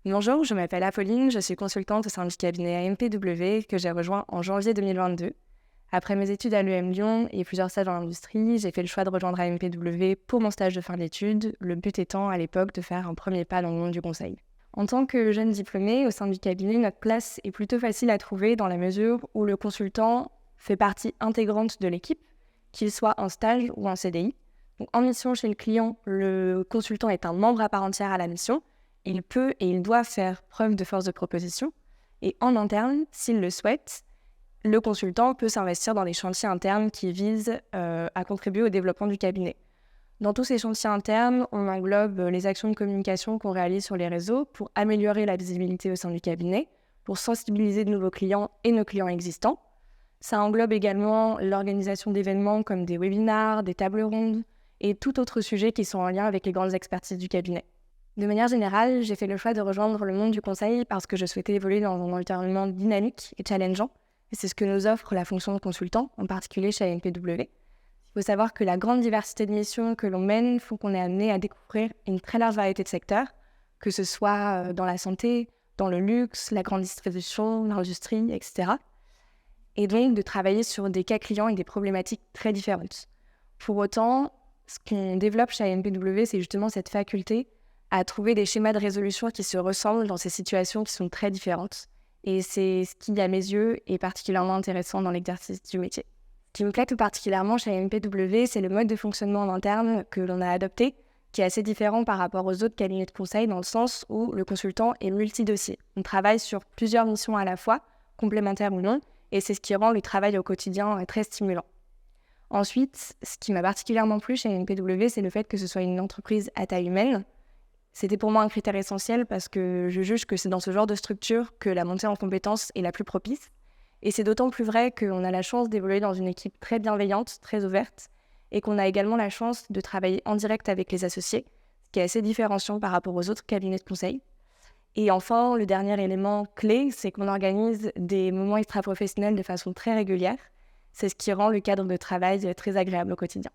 Bonjour, je m'appelle Apolline, je suis consultante au sein du cabinet AMPW que j'ai rejoint en janvier 2022. Après mes études à l'EM Lyon et plusieurs stages dans l'industrie, j'ai fait le choix de rejoindre AMPW pour mon stage de fin d'études, le but étant à l'époque de faire un premier pas dans le monde du conseil. En tant que jeune diplômée, au sein du cabinet, notre place est plutôt facile à trouver dans la mesure où le consultant fait partie intégrante de l'équipe, qu'il soit en stage ou en CDI. Donc, en mission chez le client, le consultant est un membre à part entière à la mission. Il peut et il doit faire preuve de force de proposition. Et en interne, s'il le souhaite, le consultant peut s'investir dans des chantiers internes qui visent à contribuer au développement du cabinet. Dans tous ces chantiers internes, on englobe les actions de communication qu'on réalise sur les réseaux pour améliorer la visibilité au sein du cabinet, pour sensibiliser de nouveaux clients et nos clients existants. Ça englobe également l'organisation d'événements comme des webinars, des tables rondes et tout autre sujet qui sont en lien avec les grandes expertises du cabinet. De manière générale, j'ai fait le choix de rejoindre le monde du conseil parce que je souhaitais évoluer dans un environnement dynamique et challengeant. Et c'est ce que nous offre la fonction de consultant, en particulier chez AMPW. Il faut savoir que la grande diversité de missions que l'on mène font qu'on est amené à découvrir une très large variété de secteurs, que ce soit dans la santé, dans le luxe, la grande distribution, l'industrie, etc. Et donc de travailler sur des cas clients et des problématiques très différentes. Pour autant, ce qu'on développe chez AMPW, c'est justement cette faculté à trouver des schémas de résolution qui se ressemblent dans ces situations qui sont très différentes. Et c'est ce qui, à mes yeux, est particulièrement intéressant dans l'exercice du métier. Ce qui me plaît tout particulièrement chez AMPW, c'est le mode de fonctionnement en interne que l'on a adopté, qui est assez différent par rapport aux autres cabinets de conseil dans le sens où le consultant est multi-dossier. On travaille sur plusieurs missions à la fois, complémentaires ou non, et c'est ce qui rend le travail au quotidien très stimulant. Ensuite, ce qui m'a particulièrement plu chez AMPW, c'est le fait que ce soit une entreprise à taille humaine. C'était pour moi un critère essentiel parce que je juge que c'est dans ce genre de structure que la montée en compétences est la plus propice. Et c'est d'autant plus vrai qu'on a la chance d'évoluer dans une équipe très bienveillante, très ouverte, et qu'on a également la chance de travailler en direct avec les associés, ce qui est assez différenciant par rapport aux autres cabinets de conseil. Et enfin, le dernier élément clé, c'est qu'on organise des moments extra-professionnels de façon très régulière. C'est ce qui rend le cadre de travail très agréable au quotidien.